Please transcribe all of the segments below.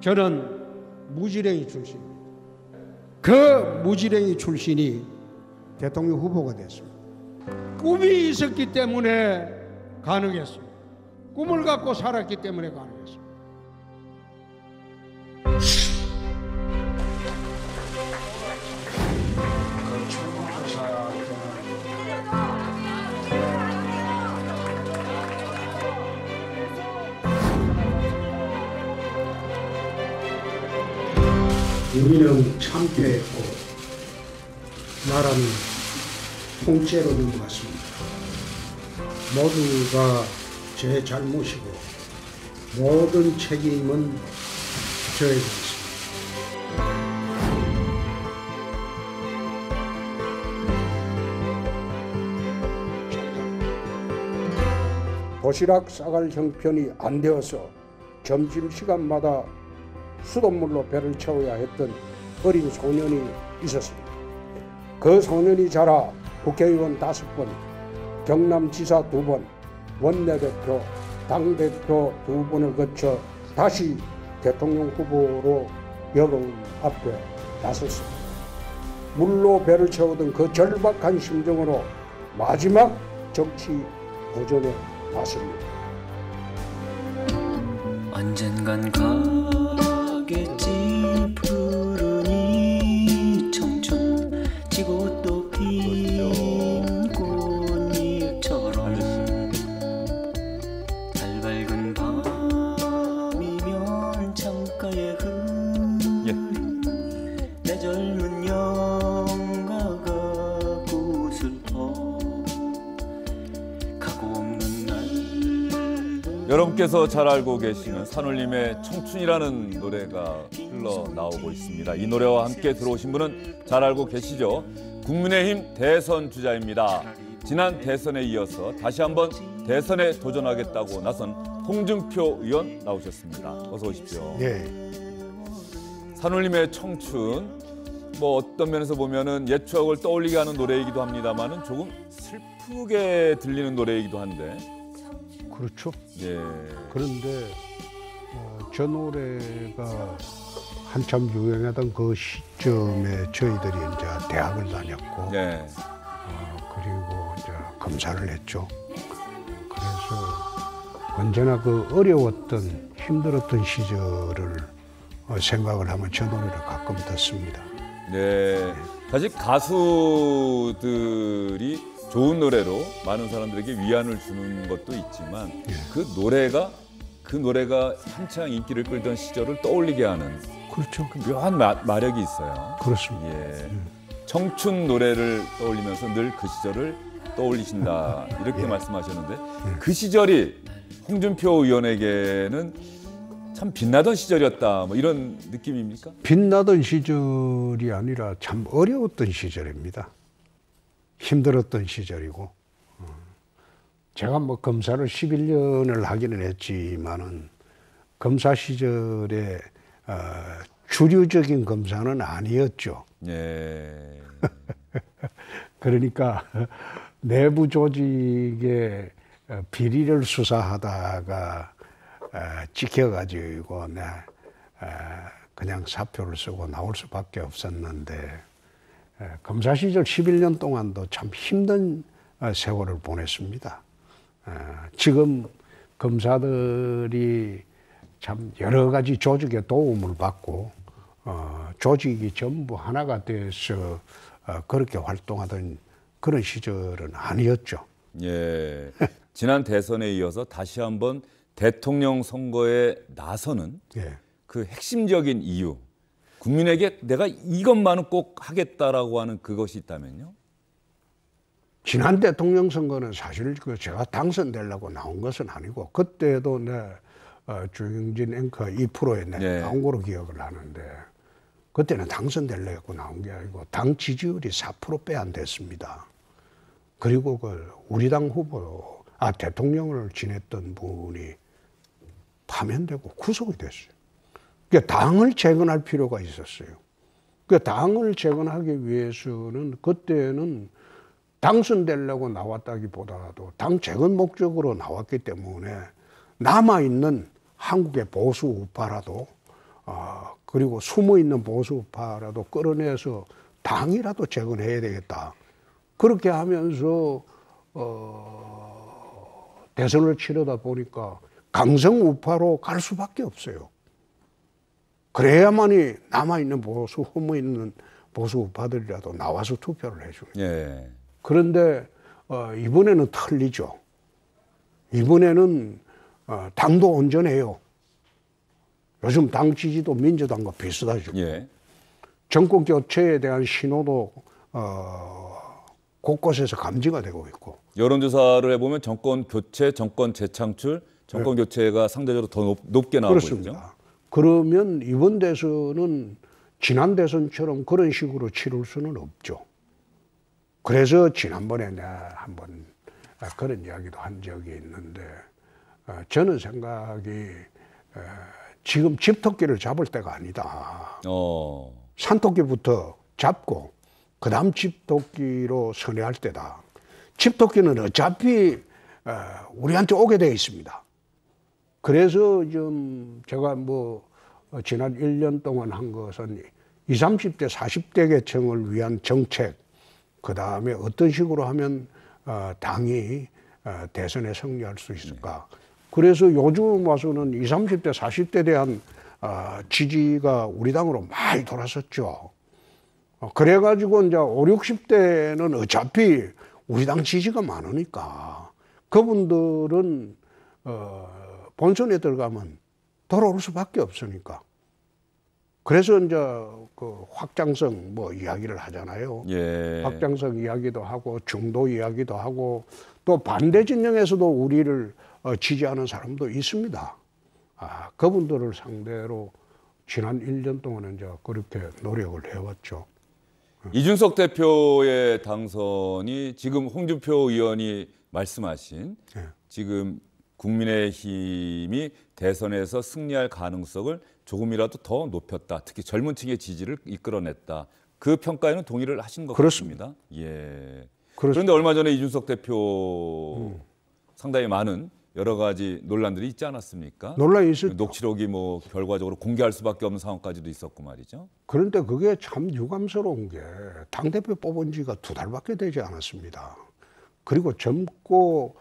저는 무지랭이 출신입니다. 그 무지랭이 출신이 대통령 후보가 됐습니다. 꿈이 있었기 때문에 가능했습니다. 꿈을 갖고 살았기 때문에 가능했습니다. 우리는 참패했고 나라는 통째로 넘어갔습니다. 모두가 제 잘못이고 모든 책임은 저에게 있습니다. 도시락 싸갈 형편이 안 되어서 점심시간마다 수돗물로 배를 채워야 했던 어린 소년이 있었습니다. 그 소년이 자라 국회의원 5번, 경남지사 2번, 원내대표, 당대표 2번을 거쳐 다시 대통령 후보로 여러분 앞에 나섰습니다. 물로 배를 채우던 그 절박한 심정으로 마지막 정치 도전에 나섭니다. 언젠간 가겠지 푸른 이 청춘 지고 또 핀 꽃잎처럼 달 밝은 밤이면 창가에 내 젊은 영가가 꽃을 가고 없는 날. 여러분께서 잘 알고 계시는 산울림의 청춘이라는 노래가 흘러나오고 있습니다. 이 노래와 함께 들어오신 분은 잘 알고 계시죠? 국민의힘 대선 주자입니다. 지난 대선에 이어서 다시 한번 대선에 도전하겠다고 나선 홍준표 의원 나오셨습니다. 어서 오십시오. 네. 산울림의 청춘, 뭐 어떤 면에서 보면은 옛 추억을 떠올리게 하는 노래이기도 합니다만은 조금 슬프게 들리는 노래이기도 한데. 그렇죠. 예. 그런데 저 노래가 한참 유행하던 그 시점에 저희들이 이제 대학을 다녔고, 네. 그리고 이제 검사를 했죠. 그래서 언제나 그 어려웠던 힘들었던 시절을 생각을 하면 저 노래를 가끔 듣습니다. 네. 사실 가수들이 좋은 노래로 많은 사람들에게 위안을 주는 것도 있지만 그 노래가 한창 인기를 끌던 시절을 떠올리게 하는 그렇죠. 그 묘한 마력이 있어요. 그렇습니다. 예. 청춘 노래를 떠올리면서 늘 그 시절을 떠올리신다 이렇게 말씀하셨는데 그 시절이 홍준표 의원에게는 참 빛나던 시절이었다 뭐 이런 느낌입니까? 빛나던 시절이 아니라 참 어려웠던 시절입니다. 힘들었던 시절이고, 제가 뭐 검사를 11년을 하기는 했지만은 검사 시절에 주류적인 검사는 아니었죠. 예. 그러니까 내부 조직의 비리를 수사하다가 찍혀가지고 그냥 사표를 쓰고 나올 수밖에 없었는데, 검사 시절 11년 동안도 참 힘든 세월을 보냈습니다. 지금 검사들이 참 여러 가지 조직의 도움을 받고 조직이 전부 하나가 돼서 그렇게 활동하던 그런 시절은 아니었죠. 예. 지난 대선에 이어서 다시 한번 대통령 선거에 나서는 그 핵심적인 이유, 국민에게 내가 이것만은 꼭 하겠다라고 하는 그것이 있다면요? 지난 대통령 선거는 사실 제가 당선되려고 나온 것은 아니고, 그때도 주영진 앵커 2%에 나온 거로 기억을 하는데, 그때는 당선되려고 나온 게 아니고 당 지지율이 4%배 안 됐습니다. 그리고 우리 당 후보, 대통령을 지냈던 분이 파면되고 구속이 됐어요. 그러니까 당을 재건할 필요가 있었어요. 그러니까 당을 재건하기 위해서는 그때는 당선되려고 나왔다기보다도 당 재건 목적으로 나왔기 때문에 남아있는 한국의 보수 우파라도 그리고 숨어 있는 보수파라도 끌어내서 당이라도 재건해야 되겠다. 그렇게 하면서 대선을 치르다 보니까 강성 우파로 갈 수밖에 없어요. 그래야만이 남아있는 흠어 있는 보수 우파들이라도 나와서 투표를 해줘요. 예. 그런데 이번에는 틀리죠. 이번에는 당도 온전해요. 요즘 당 지지도 민주당과 비슷하죠. 예. 정권 교체에 대한 신호도 곳곳에서 감지가 되고 있고. 여론조사를 해보면 정권 교체, 정권 재창출, 정권 교체가 상대적으로 더 높게 나오고 있죠. 그렇습니다. 그러면 이번 대선은 지난 대선처럼 그런 식으로 치를 수는 없죠. 그래서 지난번에 내가 한번 그런 이야기도 한 적이 있는데 저는 생각이 지금 집토끼를 잡을 때가 아니다. 산토끼부터 잡고 그 다음 집토끼로 선회할 때다. 집토끼는 어차피 우리한테 오게 되어 있습니다. 그래서 좀 제가 지난 1년 동안 한 것은 20, 30대, 40대 계층을 위한 정책, 그 다음에 어떤 식으로 하면 당이 대선에 승리할 수 있을까. 그래서 요즘 와서는 20, 30대, 40대에 대한 지지가 우리 당으로 많이 돌아섰죠. 그래가지고 이제 5, 60대는 어차피 우리 당 지지가 많으니까 그분들은 본선에 들어가면 돌아올 수밖에 없으니까. 그래서 이제 그 확장성 이야기를 하잖아요. 예. 확장성 이야기도 하고 중도 이야기도 하고 또 반대 진영에서도 우리를 지지하는 사람도 있습니다. 그분들을 상대로 지난 1년 동안은 이제 그렇게 노력을 해왔죠. 이준석 대표의 당선이 지금 홍준표 의원이 말씀하신 지금 국민의힘이 대선에서 승리할 가능성을 조금이라도 더 높였다. 특히 젊은 층의 지지를 이끌어냈다. 그 평가에는 동의를 하신 것 그렇습니다. 같습니다. 예. 그렇습니다. 그런데 얼마 전에 이준석 대표 상당히 많은 여러 가지 논란들이 있지 않았습니까? 논란이 있었죠. 녹취록이 결과적으로 공개할 수밖에 없는 상황까지도 있었고 말이죠. 그런데 그게 참 유감스러운 게 당대표 뽑은 지가 2달밖에 되지 않았습니다. 그리고 젊고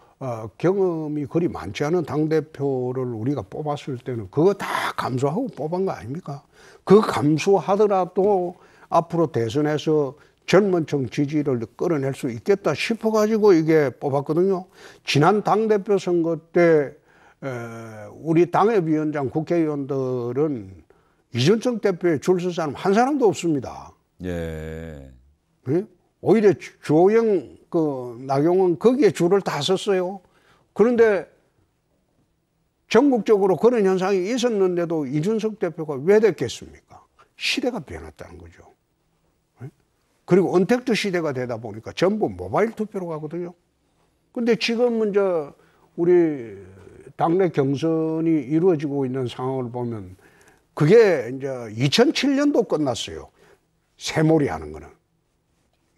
경험이 그리 많지 않은 당대표를 우리가 뽑았을 때는 그거 다 감수하고 뽑은 거 아닙니까? 그 감수하더라도 앞으로 대선에서 젊은 층 지지를 끌어낼 수 있겠다 싶어가지고 이게 뽑았거든요. 지난 당대표 선거 때 우리 당협위원장 국회의원들은 이준석 대표에 줄 설 사람 한 사람도 없습니다. 예. 예? 오히려 주호영, 나경원 거기에 줄을 다 섰어요. 그런데 전국적으로 그런 현상이 있었는데도 이준석 대표가 왜 됐겠습니까? 시대가 변했다는 거죠. 예? 그리고 언택트 시대가 되다 보니까 전부 모바일 투표로 가거든요. 근데 지금은 우리 당내 경선이 이루어지고 있는 상황을 보면 그게 이제 2007년도 끝났어요. 새몰이 하는 거는.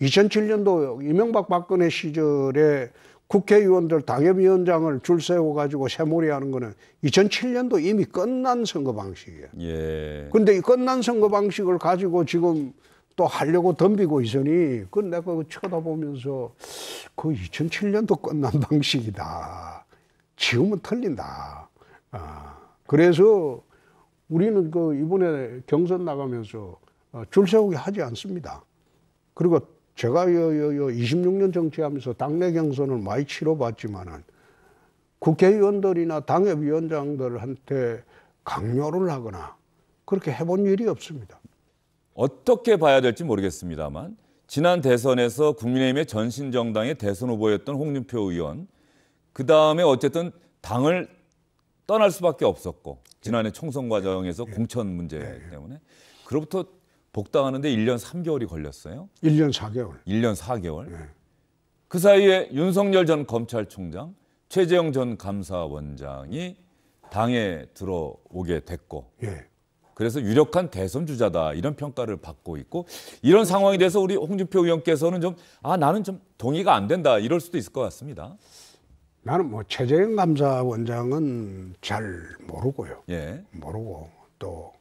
2007년도 이명박 박근혜 시절에 국회의원들 당협위원장을 줄 세워가지고 새몰이 하는 거는 2007년도 이미 끝난 선거 방식이에요. 예. 근데 이 끝난 선거 방식을 가지고 지금 또 하려고 덤비고 있으니 내가 쳐다보면서 그 2007년도 끝난 방식이다. 지금은 틀린다. 그래서 우리는 이번에 경선 나가면서 줄 세우기 하지 않습니다. 그리고 제가 26년 정치하면서 당내 경선을 많이 치러봤지만은 국회의원들이나 당협위원장들한테 강요를 하거나 그렇게 해본 일이 없습니다. 어떻게 봐야 될지 모르겠습니다만 지난 대선에서 국민의힘의 전신정당의 대선 후보였던 홍준표 의원, 그 다음에 어쨌든 당을 떠날 수밖에 없었고 지난해 총선 과정에서 공천 문제 때문에 그로부터 복당하는데 1년 3개월이 걸렸어요. 1년 4개월. 1년 4개월. 그 사이에 윤석열 전 검찰총장, 최재형 전 감사원장이 당에 들어오게 됐고 그래서 유력한 대선 주자다 이런 평가를 받고 있고 이런 상황에 대해서 우리 홍준표 의원께서는 나는 좀 동의가 안 된다 이럴 수도 있을 것 같습니다. 나는 최재형 감사원장은 잘 모르고요. 예. 모르고 또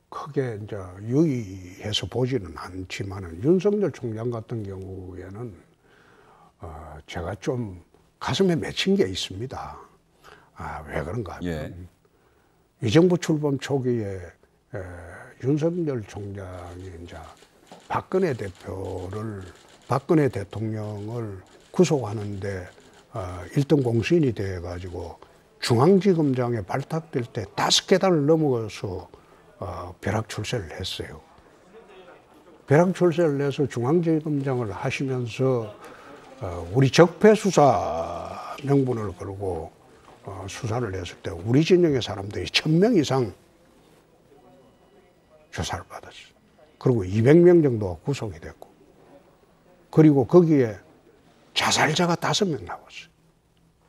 크게 이제 유의해서 보지는 않지만은 윤석열 총장 같은 경우에는 제가 좀 가슴에 맺힌 게 있습니다. 왜 그런가 하면 예. 이 정부 출범 초기에 윤석열 총장이 이제 박근혜 대통령을 구속하는데 1등 공신이 돼가지고 중앙지검장에 발탁될 때 5계단을 넘어가서 벼락 출세를 했어요. 벼락 출세를 해서 중앙지검장을 하시면서 우리 적폐 수사 명분을 걸고 수사를 했을 때 우리 진영의 사람들이 1000명 이상 조사를 받았어요. 그리고 200명 정도가 구속이 됐고, 그리고 거기에 자살자가 5명 나왔어요.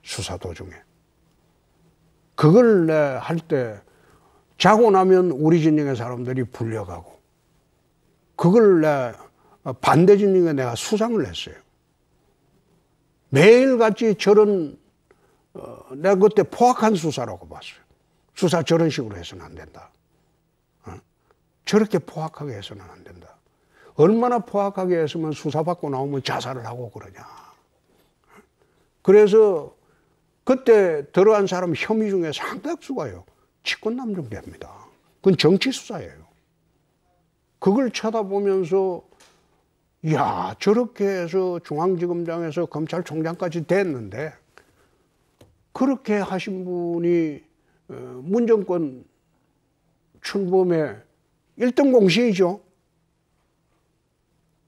수사 도중에. 그걸 할 때 자고 나면 우리 진영의 사람들이 불려가고, 그걸 반대 진영에 내가 수상을 했어요. 매일같이 저런 내가 그때 포악한 수사라고 봤어요. 수사 저런 식으로 해서는 안 된다. 저렇게 포악하게 해서는 안 된다. 얼마나 포악하게 했으면 수사받고 나오면 자살을 하고 그러냐. 그래서 그때 들어간 사람 혐의 중에 상당수가요, 직권남용죄입니다. 그건 정치 수사예요. 그걸 쳐다보면서 야, 저렇게 해서 중앙지검장에서 검찰총장까지 됐는데 그렇게 하신 분이 문정권 출범에 1등 공신이죠.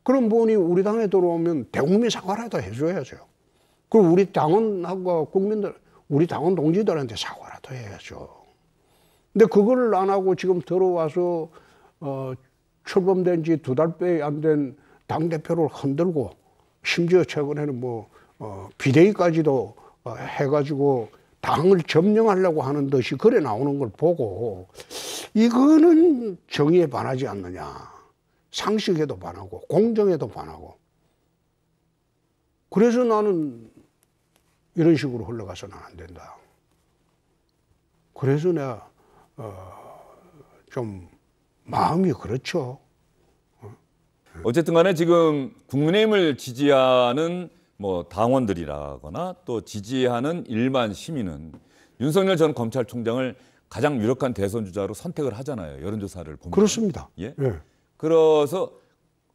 그런 분이 우리 당에 들어오면 대국민 사과라도 해줘야죠. 그리고 우리 당원하고 국민들, 우리 당원 동지들한테 사과라도 해야죠. 근데 그걸 안 하고 지금 들어와서 출범된 지 2달밖에 안 된 당대표를 흔들고, 심지어 최근에는 비대위까지도 해가지고 당을 점령하려고 하는 듯이 그래 나오는 걸 보고, 이거는 정의에 반하지 않느냐. 상식에도 반하고 공정에도 반하고. 그래서 나는 이런 식으로 흘러가서는 안 된다. 그래서 내가 좀 마음이 그렇죠. 어쨌든 간에 지금 국민의힘을 지지하는 당원들이라거나 또 지지하는 일반 시민은 윤석열 전 검찰총장을 가장 유력한 대선 주자로 선택을 하잖아요. 여론조사를 보면. 그렇습니다. 예. 예. 그래서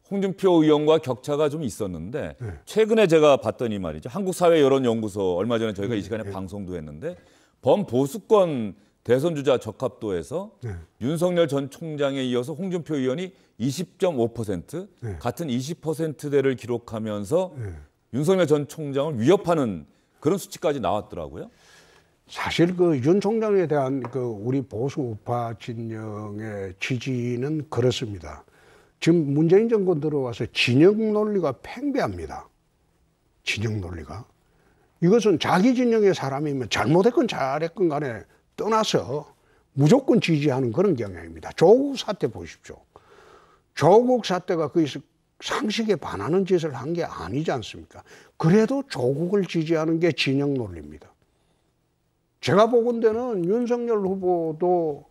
홍준표 의원과 격차가 좀 있었는데 최근에 제가 봤더니 말이죠. 한국사회여론연구소 얼마 전에 저희가 이 시간에 방송도 했는데 범보수권 대선 주자 적합도에서 윤석열 전 총장에 이어서 홍준표 의원이 20.5%, 같은 20%대를 기록하면서 윤석열 전 총장을 위협하는 그런 수치까지 나왔더라고요. 사실 윤 총장에 대한 우리 보수 우파 진영의 지지는 그렇습니다. 지금 문재인 정권 들어와서 진영 논리가 팽배합니다. 진영 논리가. 이것은 자기 진영의 사람이면 잘못했건 잘했건 간에 떠나서 무조건 지지하는 그런 경향입니다. 조국 사태 보십시오. 조국 사태가 거기서 상식에 반하는 짓을 한 게 아니지 않습니까? 그래도 조국을 지지하는 게 진영 논리입니다. 제가 보건대는 윤석열 후보도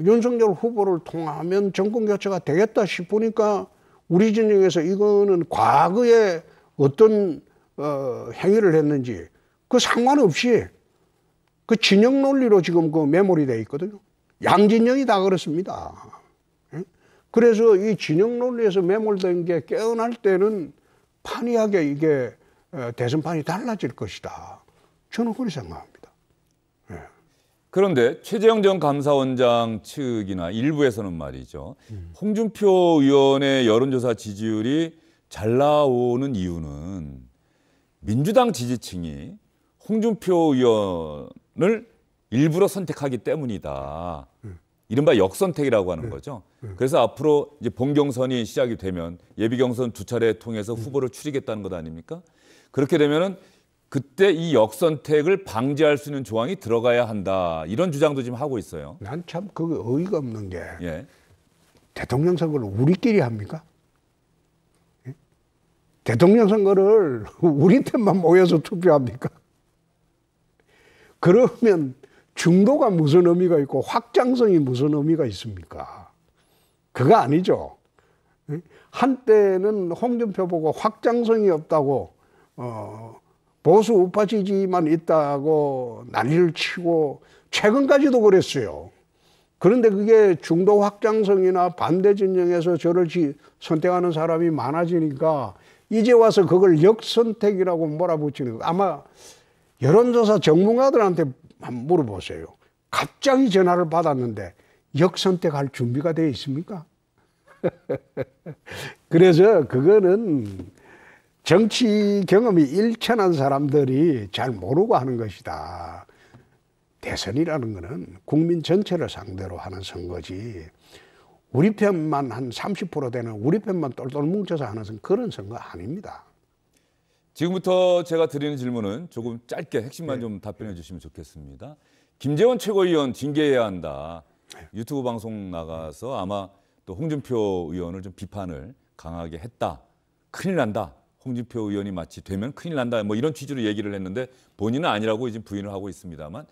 윤석열 후보를 통하면 정권 교체가 되겠다 싶으니까 우리 진영에서 이거는 과거에 어떤 행위를 했는지 그 상관없이 그 진영 논리로 지금 메모리 돼 있거든요. 양진영이 다 그렇습니다. 그래서 이 진영 논리에서 매몰된 게 깨어날 때는 판이하게 이게 대선판이 달라질 것이다. 저는 그렇게 생각합니다. 그런데 최재형 전 감사원장 측이나 일부에서는 말이죠. 홍준표 의원의 여론조사 지지율이 잘 나오는 이유는 민주당 지지층이 홍준표 의원을 일부러 선택하기 때문이다. 이른바 역선택이라고 하는 거죠. 그래서 앞으로 이제 본경선이 시작이 되면 예비경선 2차례 통해서 후보를 추리겠다는 것 아닙니까? 그렇게 되면은 그때 이 역선택을 방지할 수 있는 조항이 들어가야 한다. 이런 주장도 지금 하고 있어요. 난 참 그게 어이가 없는 게 예. 대통령 선거를 우리끼리 합니까? 예? 대통령 선거를 우리 템만 모여서 투표합니까? 그러면 중도가 무슨 의미가 있고 확장성이 무슨 의미가 있습니까? 그거 아니죠. 한때는 홍준표 보고 확장성이 없다고 보수 우파 지지만 있다고 난리를 치고 최근까지도 그랬어요. 그런데 그게 중도 확장성이나 반대 진영에서 저를 선택하는 사람이 많아지니까 이제 와서 그걸 역선택이라고 몰아붙이는 거. 아마 여론조사 전문가들한테 한번 물어보세요. 갑자기 전화를 받았는데 역선택할 준비가 되어 있습니까? 그래서 그거는 정치 경험이 일천한 사람들이 잘 모르고 하는 것이다. 대선이라는 거는 국민 전체를 상대로 하는 선거지 우리 편만 한 30% 되는 우리 편만 똘똘 뭉쳐서 하는 그런 선거 아닙니다. 지금부터 제가 드리는 질문은 조금 짧게 핵심만 좀 답변해 주시면 좋겠습니다. 김재원 최고위원 징계해야 한다. 유튜브 방송 나가서 아마 또 홍준표 의원을 좀 비판을 강하게 했다. 큰일 난다. 홍준표 의원이 마치 되면 큰일 난다. 뭐 이런 취지로 얘기를 했는데 본인은 아니라고 이제 부인을 하고 있습니다만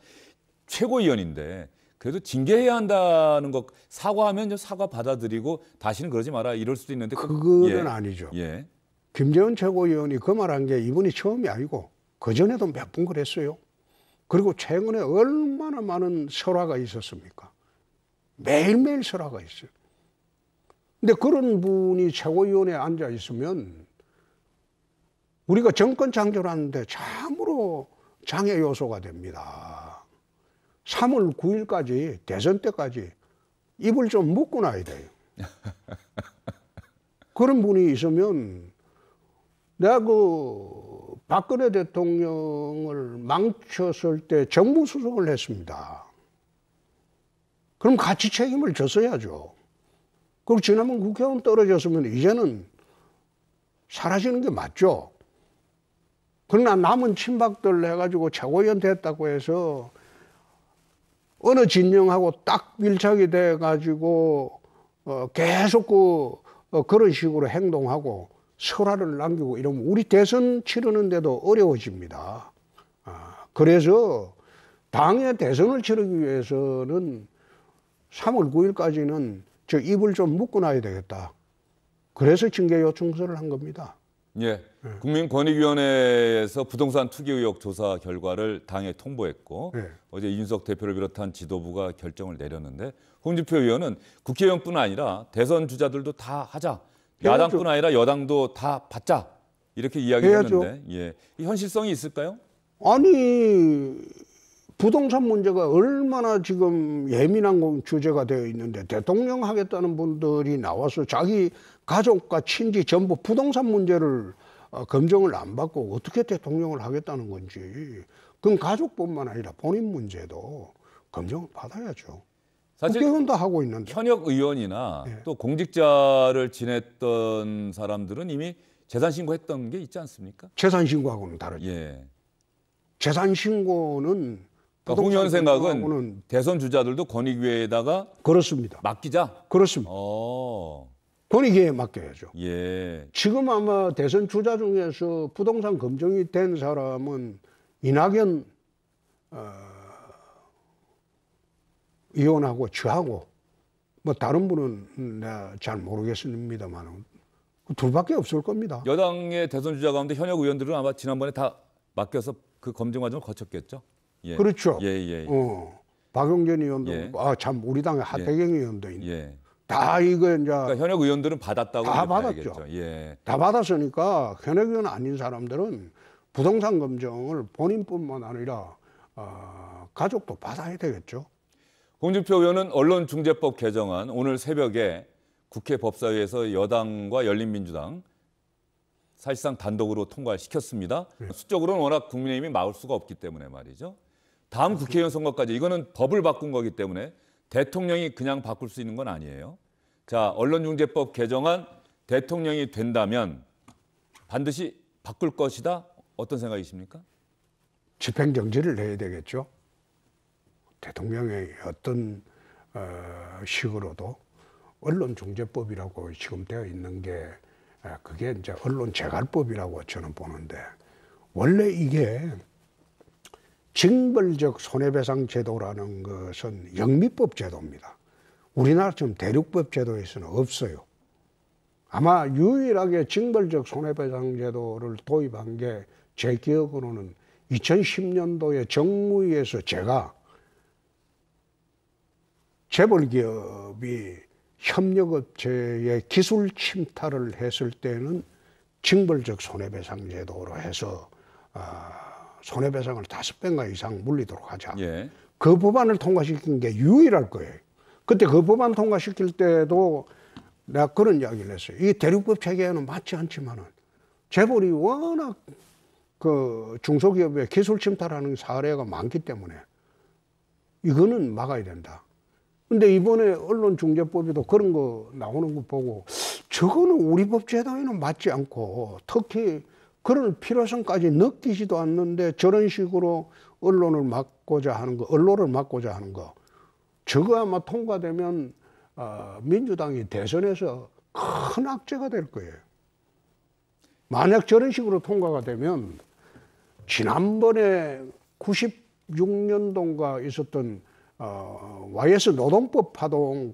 최고위원인데 그래도 징계해야 한다는 것 사과하면 사과 받아들이고 다시는 그러지 마라 이럴 수도 있는데 그거는 아니죠. 예. 김재원 최고위원이 그 말한 게 이분이 처음이 아니고 그전에도 몇 번 그랬어요. 그리고 최근에 얼마나 많은 설화가 있었습니까? 매일매일 설화가 있어요. 근데 그런 분이 최고위원회에 앉아 있으면 우리가 정권 창조하는데 참으로 장애 요소가 됩니다. 3월 9일까지 대선 때까지 입을 좀 묶고 놔야 돼요. 그런 분이 있으면 내가 그 박근혜 대통령을 망쳤을 때 정무수석을 했습니다. 그럼 같이 책임을 졌어야죠. 그리고 지난번 국회의원 떨어졌으면 이제는 사라지는 게 맞죠. 그러나 남은 친박들 해가지고 최고위원 됐다고 해서 어느 진영하고 딱 밀착이 돼가지고 계속 그런 식으로 행동하고 설화를 남기고 이러면 우리 대선 치르는데도 어려워집니다. 그래서 당의 대선을 치르기 위해서는 3월 9일까지는 저 입을 좀 묶고 놔야 되겠다. 그래서 징계 요청서를 한 겁니다. 예, 국민권익위원회에서 부동산 투기 의혹 조사 결과를 당에 통보했고 어제 이준석 대표를 비롯한 지도부가 결정을 내렸는데 홍준표 의원은 국회의원뿐 아니라 대선 주자들도 다 하자. 야당뿐 아니라 여당도 다 받자. 이렇게 이야기했는데 예, 이 현실성이 있을까요? 아니 부동산 문제가 얼마나 지금 예민한 주제가 되어 있는데 대통령 하겠다는 분들이 나와서 자기 가족과 친지 전부 부동산 문제를 검증을 안 받고 어떻게 대통령을 하겠다는 건지 그건 가족뿐만 아니라 본인 문제도 검증을 받아야죠. 사실 국회의원도 하고 있는데. 현역 의원이나 또 공직자를 지냈던 사람들은 이미 재산 신고했던 게 있지 않습니까? 재산 신고하고는 다르죠. 예. 재산 신고는 그러니까 홍 의원 생각은 대선 주자들도 권익위에다가 그렇습니다. 맡기자. 그렇습니다. 권익위에 맡겨야죠. 예. 지금 아마 대선 주자 중에서 부동산 검증이 된 사람은 이낙연 의원하고 저하고 뭐 다른 분은 내가 잘 모르겠습니다만 둘밖에 없을 겁니다. 여당의 대선 주자 가운데 현역 의원들은 아마 지난번에 다 맡겨서 그 검증 과정을 거쳤겠죠. 예. 그렇죠. 예. 박용진 의원도 참 우리 당의 하태경 의원도 있네. 다 이거 이제 그러니까 현역 의원들은 받았다고 다 받았죠. 다 받았으니까 현역 의원 아닌 사람들은 부동산 검증을 본인뿐만 아니라 가족도 받아야 되겠죠. 홍준표 의원은 언론중재법 개정안 오늘 새벽에 국회 법사위에서 여당과 열린민주당 사실상 단독으로 통과를 시켰습니다. 수적으로는 워낙 국민의힘이 막을 수가 없기 때문에 말이죠. 다음 국회의원 선거까지 이거는 법을 바꾼 거기 때문에 대통령이 그냥 바꿀 수 있는 건 아니에요. 자, 언론중재법 개정안 대통령이 된다면 반드시 바꿀 것이다. 어떤 생각이십니까? 집행정지를 내야 되겠죠. 대통령의 어떤 식으로도 언론중재법이라고 지금 되어 있는 게 그게 이제 언론재갈법이라고 저는 보는데 원래 이게 징벌적 손해배상 제도라는 것은 영미법 제도입니다. 우리나라처럼 대륙법 제도에서는 없어요. 아마 유일하게 징벌적 손해배상 제도를 도입한 게 제 기억으로는 2010년도에 정무위에서 제가 재벌기업이 협력업체의 기술 침탈을 했을 때는 징벌적 손해배상 제도로 해서 손해배상을 5배인가 이상 물리도록 하자. 예. 그 법안을 통과시킨 게 유일할 거예요. 그때 그 법안 통과시킬 때도 내가 그런 이야기를 했어요. 이 대륙법 체계에는 맞지 않지만은 재벌이 워낙 그 중소기업의 기술 침탈하는 사례가 많기 때문에 이거는 막아야 된다. 근데 이번에 언론중재법에도 그런 거 나오는 거 보고 저거는 우리 법 제도에는 맞지 않고 특히 그런 필요성까지 느끼지도 않는데 저런 식으로 언론을 막고자 하는 거, 언론을 막고자 하는 거, 저거 아마 통과되면 민주당이 대선에서 큰 악재가 될 거예요. 만약 저런 식으로 통과가 되면 지난번에 96년도인가 있었던 YS 노동법 파동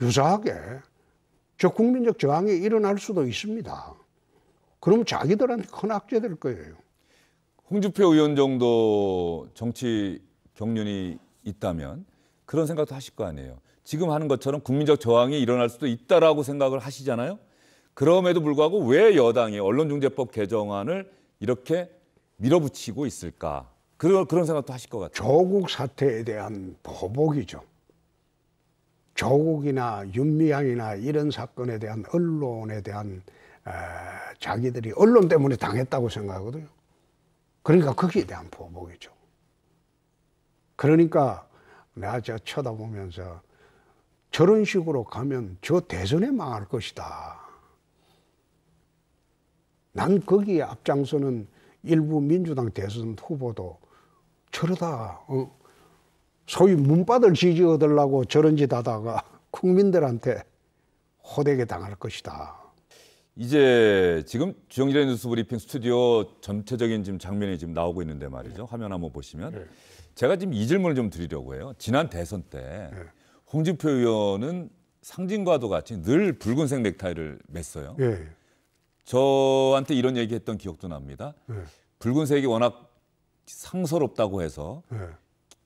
유사하게 저 국민적 저항이 일어날 수도 있습니다. 그럼 자기들한테 큰 악재 될 거예요. 홍준표 의원 정도 정치 경륜이 있다면 그런 생각도 하실 거 아니에요. 지금 하는 것처럼 국민적 저항이 일어날 수도 있다라고 생각을 하시잖아요. 그럼에도 불구하고 왜 여당이 언론중재법 개정안을 이렇게 밀어붙이고 있을까? 그런 생각도 하실 것 같아요. 조국 사태에 대한 보복이죠. 조국이나 윤미향이나 이런 사건에 대한 언론에 대한 자기들이 언론 때문에 당했다고 생각하거든요. 그러니까 거기에 대한 보복이죠. 그러니까 내가 저 쳐다보면서 저런 식으로 가면 저 대선에 망할 것이다. 난 거기에 앞장서는 일부 민주당 대선 후보도 저러다 소위 문바들 지지 얻으려고 저런 짓 하다가 국민들한테 호되게 당할 것이다. 이제 지금 주영진의 뉴스 브리핑 스튜디오 전체적인 지금 장면이 지금 나오고 있는데 말이죠. 화면 한번 보시면 네. 제가 지금 이 질문을 좀 드리려고 해요. 지난 대선 때 홍준표 의원은 상징과도 같이 늘 붉은색 넥타이를 맸어요. 예. 저한테 이런 얘기했던 기억도 납니다. 붉은색이 워낙 상서롭다고 해서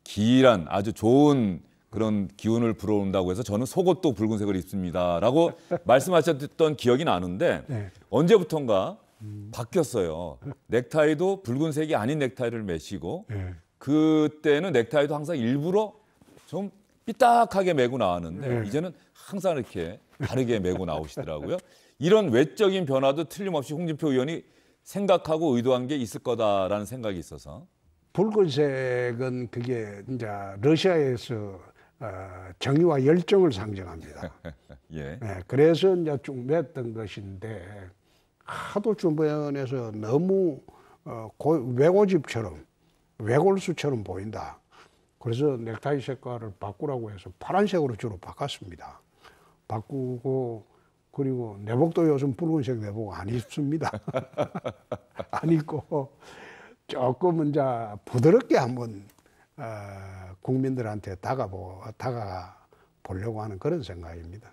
기이한 아주 좋은 그런 기운을 불어온다고 해서 저는 속옷도 붉은색을 입습니다라고 말씀하셨던 기억이 나는데 언제부턴가 바뀌었어요. 넥타이도 붉은색이 아닌 넥타이를 매시고 그때는 넥타이도 항상 일부러 좀 삐딱하게 메고 나왔는데 이제는 항상 이렇게 다르게 메고 나오시더라고요. 이런 외적인 변화도 틀림없이 홍준표 의원이 생각하고 의도한 게 있을 거다라는 생각이 있어서. 붉은색은 그게 이제 러시아에서 정의와 열정을 상징합니다. 예. 네, 그래서 이제 쭉 맸던 것인데 하도 주변에서 너무 외고집처럼 외골수처럼 보인다. 그래서 넥타이 색깔을 바꾸라고 해서 파란색으로 주로 바꿨습니다. 바꾸고 그리고 내복도 요즘 붉은색 내복 안 입습니다. 안 입고 조금 이제 부드럽게 한번 국민들한테 다가가 보려고 하는 그런 생각입니다.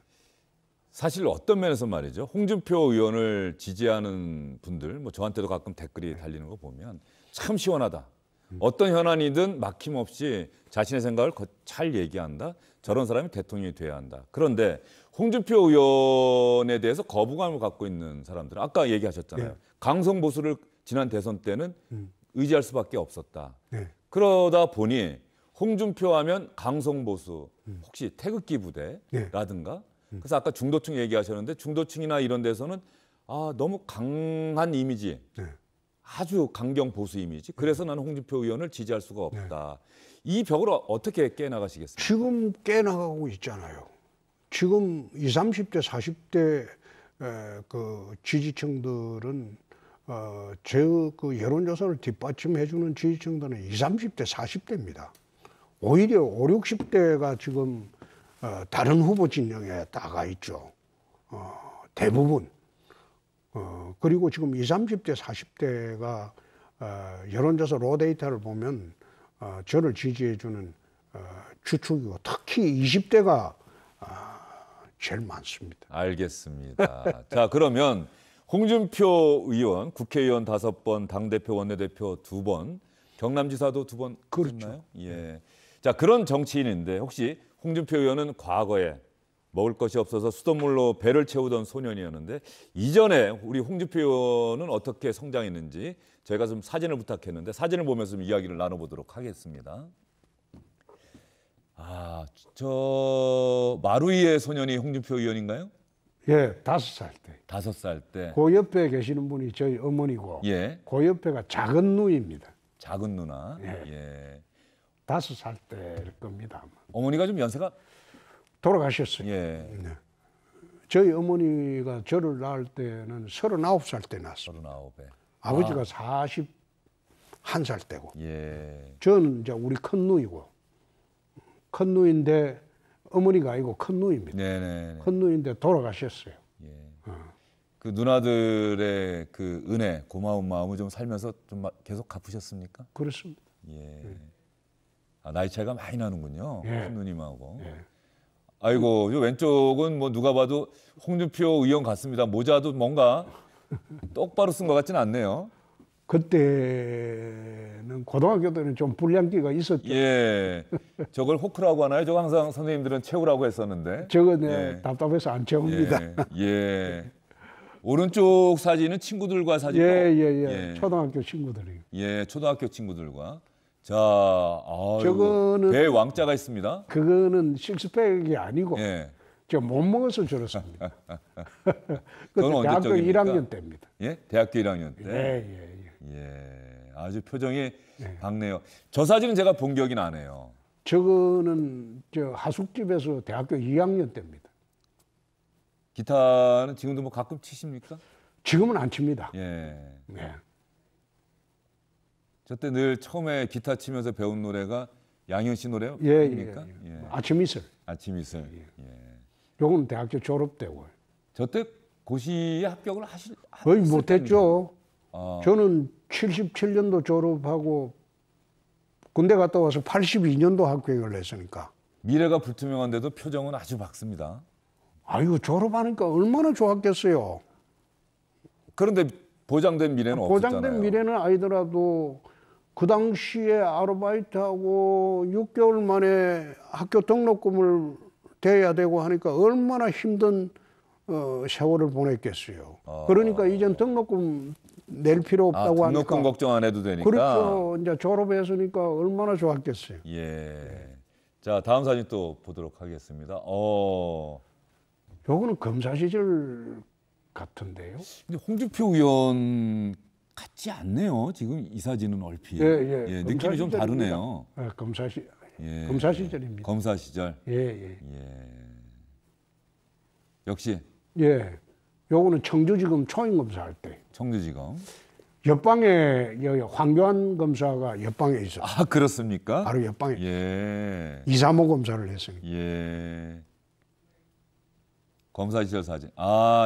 사실 어떤 면에서 말이죠. 홍준표 의원을 지지하는 분들, 뭐 저한테도 가끔 댓글이 달리는 거 보면 참 시원하다. 어떤 현안이든 막힘없이 자신의 생각을 잘 얘기한다. 저런 사람이 대통령이 돼야 한다. 그런데 홍준표 의원에 대해서 거부감을 갖고 있는 사람들은 아까 얘기하셨잖아요. 네. 강성 보수를 지난 대선 때는 의지할 수밖에 없었다. 네. 그러다 보니 홍준표 하면 강성 보수, 혹시 태극기 부대라든가 그래서 아까 중도층 얘기하셨는데 중도층이나 이런 데서는 너무 강한 이미지, 아주 강경 보수 이미지. 그래서 나는 홍준표 의원을 지지할 수가 없다. 이 벽을 어떻게 깨나가시겠습니까? 지금 깨나가고 있잖아요. 지금 20, 30대, 40대 그 지지층들은 제 그 여론조사를 뒷받침해주는 지지층들은 20, 30대, 40대입니다. 오히려 5, 60대가 지금 다른 후보 진영에 나가 있죠. 대부분. 그리고 지금 20, 30대, 40대가 여론조사 로데이터를 보면 저를 지지해주는 주축이고 특히 20대가 제일 많습니다. 알겠습니다. 자, 그러면 홍준표 의원, 국회의원 5번, 당대표, 원내대표 2번, 경남지사도 2번 그렇죠. 했나요? 예. 자, 그런 정치인인데 혹시 홍준표 의원은 과거에 먹을 것이 없어서 수돗물로 배를 채우던 소년이었는데 이전에 우리 홍준표 의원은 어떻게 성장했는지 저희가 좀 사진을 부탁했는데 사진을 보면서 좀 이야기를 나눠보도록 하겠습니다. 저 마루이의 소년이 홍준표 의원인가요? 예, 5살 때. 5살 때. 그 옆에 계시는 분이 저희 어머니고, 예. 그 옆에가 작은 누이입니다. 작은 누나. 예. 예. 5살 때일 겁니다. 아마. 어머니가 좀 연세가 돌아가셨어요. 예. 네. 저희 어머니가 저를 낳을 때는 39살 때 낳았어요. 39에. 아버지가 41살 때고. 예. 저는 이제 우리 큰 누이고, 큰 누이인데 어머니가 아니고 큰 누이입니다. 네네. 큰 누이인데 돌아가셨어요. 예. 그 누나들의 그 은혜, 고마운 마음을 좀 살면서 좀 계속 갚으셨습니까? 그렇습니다. 예. 나이 차이가 많이 나는군요. 예. 큰 누님하고. 예. 아이고, 요 왼쪽은 뭐 누가 봐도 홍준표 의원 같습니다. 모자도 뭔가 똑바로 쓴 것 같지는 않네요. 그때는 고등학교 때는 좀 불량기가 있었죠. 예. 저걸 호크라고 하나요? 저거 항상 선생님들은 채우라고 했었는데. 저거 예. 답답해서 안 채웁니다. 예. 오른쪽 사진은 친구들과 사진. 예. 초등학교 친구들이. 예, 초등학교 친구들과. 자, 저거는 배 왕자가 있습니다. 그거는 식스팩이 아니고 예. 저 못 먹어서 저렇습니다. 그때 그건 대학교 언제적입니까? 1학년 때입니다. 예, 대학교 1학년 때. 예. 예, 아주 표정이 밝네요. 저 사진은 제가 본 기억이 나네요. 저거는 저 하숙집에서 대학교 2학년 때입니다. 기타는 지금도 뭐 가끔 치십니까? 지금은 안 칩니다. 예. 네. 저 때 늘 처음에 기타 치면서 배운 노래가 양현 씨 노래입니까? 예. 아침 이슬. 아침 이슬. 예. 요거는 대학교 졸업 때고요. 저 때 고시에 합격을 거의 못했죠. 아. 저는 77년도 졸업하고 군대 갔다 와서 82년도 합격을 했으니까. 미래가 불투명한데도 표정은 아주 밝습니다. 아유, 졸업하니까 얼마나 좋았겠어요. 그런데 보장된 미래는 없었잖아요. 보장된 미래는 아니더라도 그 당시에 아르바이트하고 6개월 만에 학교 등록금을 대야 되고 하니까 얼마나 힘든 세월을 보냈겠어요. 그러니까 이젠 등록금 낼 필요 없다고 하니까. 등록금 걱정 안 해도 되니까. 그렇죠. 이제 졸업했으니까 얼마나 좋았겠어요. 예. 자, 다음 사진 또 보도록 하겠습니다. 요거는 검사 시절 같은데요. 근데 홍준표 의원 같지 않네요. 지금 이 사진은 얼핏. 예. 느낌이 좀 다르네요. 네, 검사 시절입니다. 검사 시절. 예. 역시 예. 요거는 청주지검 초임검사할 때. 청주지검. 옆방에 여기 황교안 검사가 옆방에 있어요. 그렇습니까? 바로 옆방에. 예. 235 검사를 했으니까. 예. 검사 시절 사진.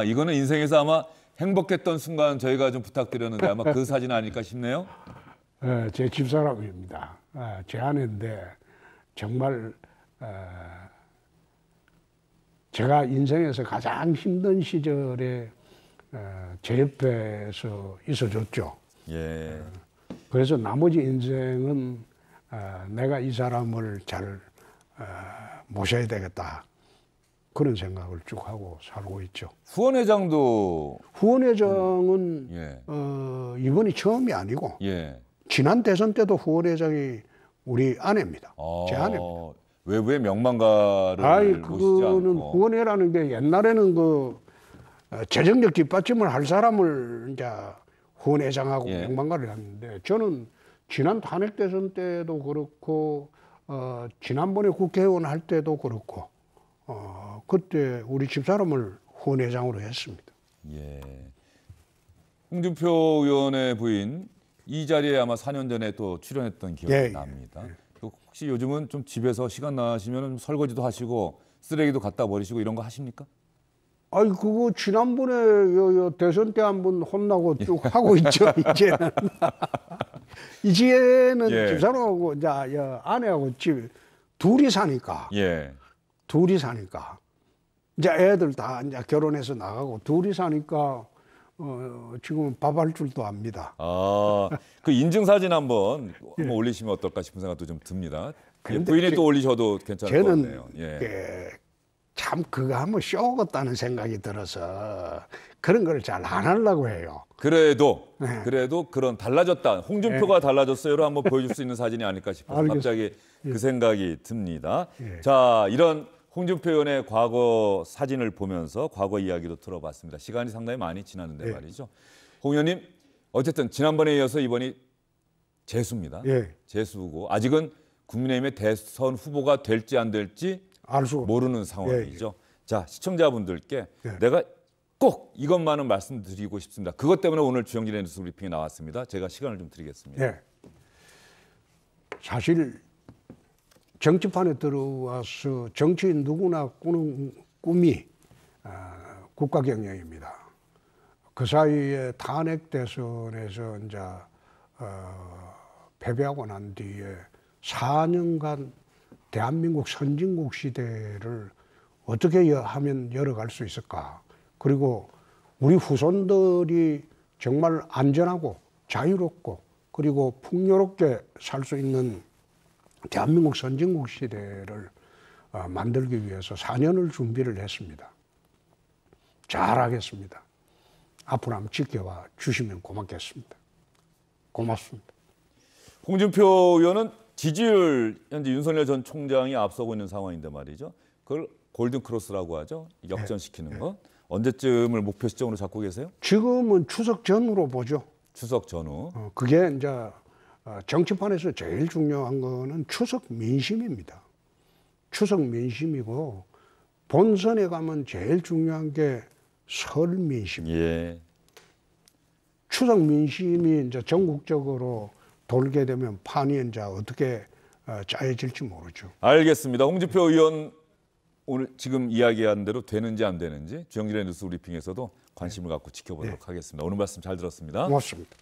이거는 인생에서 아마 행복했던 순간 저희가 좀 부탁드렸는데 아마 그 사진 아닐까 싶네요. 제 집사람입니다. 제 아내인데 정말 제가 인생에서 가장 힘든 시절에 제 옆에서 있어줬죠. 예. 그래서 나머지 인생은 내가 이 사람을 잘 모셔야 되겠다. 그런 생각을 쭉 하고 살고 있죠. 후원회장도. 후원회장은 이번이 처음이 아니고 지난 대선 때도 후원회장이 우리 아내입니다. 제 아내입니다. 외부의 명망가를 모시지 그거는 않고. 후원회라는 게 옛날에는 그 재정적 뒷받침을 할 사람을 이제 후원회장하고 명망가를 했는데 저는 지난 탄핵 대선 때도 그렇고 지난번에 국회의원 할 때도 그렇고 그때 우리 집사람을 후원회장으로 했습니다. 예. 홍준표 의원의 부인 이 자리에 아마 4년 전에 또 출연했던 기억이 납니다. 또 혹시 요즘은 좀 집에서 시간 나시면 설거지도 하시고 쓰레기도 갖다 버리시고 이런 거 하십니까? 아이 그거 지난번에 요 대선 때 한번 혼나고 쭉 하고 있죠. 이제는 이제는 예. 집사람하고 이제 아내하고 집 둘이 사니까 예. 둘이 사니까 이제 애들 다 이제 결혼해서 나가고 둘이 사니까 지금 밥할 줄도 압니다. 그 인증 사진 한번 올리시면 어떨까 싶은 생각도 좀 듭니다. 예, 근데 부인이 또 올리셔도 괜찮을 것 저는 같네요. 예. 참 그거 하면 쇼 같다는 생각이 들어서 그런 걸 잘 안 하려고 해요. 그래도 네. 그래도 그런 달라졌다. 홍준표가 달라졌어요를 한번 보여줄 수 있는 사진이 아닐까 싶어서 갑자기 그 생각이 듭니다. 예. 자, 이런 홍준표 의원의 과거 사진을 보면서 과거 이야기도 들어봤습니다. 시간이 상당히 많이 지났는데 예. 말이죠. 홍 의원님 어쨌든 지난번에 이어서 이번이 재수입니다. 예. 재수고 아직은 국민의힘의 대선 후보가 될지 안 될지 알 수 모르는 상황이죠. 자, 시청자분들께 예. 내가 꼭 이것만은 말씀드리고 싶습니다. 그것 때문에 오늘 주영진의 뉴스 브리핑에 나왔습니다. 제가 시간을 좀 드리겠습니다. 예. 사실 정치판에 들어와서 정치인 누구나 꾸는 꿈이 국가 경영입니다. 그 사이에 탄핵 대선에서 이제 패배하고 난 뒤에 4년간 대한민국 선진국 시대를 어떻게 하면 열어갈 수 있을까? 그리고 우리 후손들이 정말 안전하고 자유롭고 그리고 풍요롭게 살 수 있는 대한민국 선진국 시대를 만들기 위해서 4년을 준비를 했습니다. 잘하겠습니다. 앞으로 한번 지켜봐 주시면 고맙겠습니다. 고맙습니다. 홍준표 의원은 지지율 현재 윤석열 전 총장이 앞서고 있는 상황인데 말이죠. 그걸 골든 크로스라고 하죠. 역전시키는 것. 언제쯤을 목표 시점으로 잡고 계세요? 지금은 추석 전후로 보죠. 추석 전후. 그게 이제 정치판에서 제일 중요한 거는 추석 민심입니다. 추석 민심이고 본선에 가면 제일 중요한 게 설 민심. 예. 추석 민심이 이제 전국적으로 돌게 되면 판이 이제 어떻게 짜여질지 모르죠. 알겠습니다. 홍준표 의원 오늘 지금 이야기한 대로 되는지 안 되는지 주영진의 뉴스 브리핑에서도 관심을 갖고 지켜보도록 하겠습니다. 오늘 말씀 잘 들었습니다. 고맙습니다.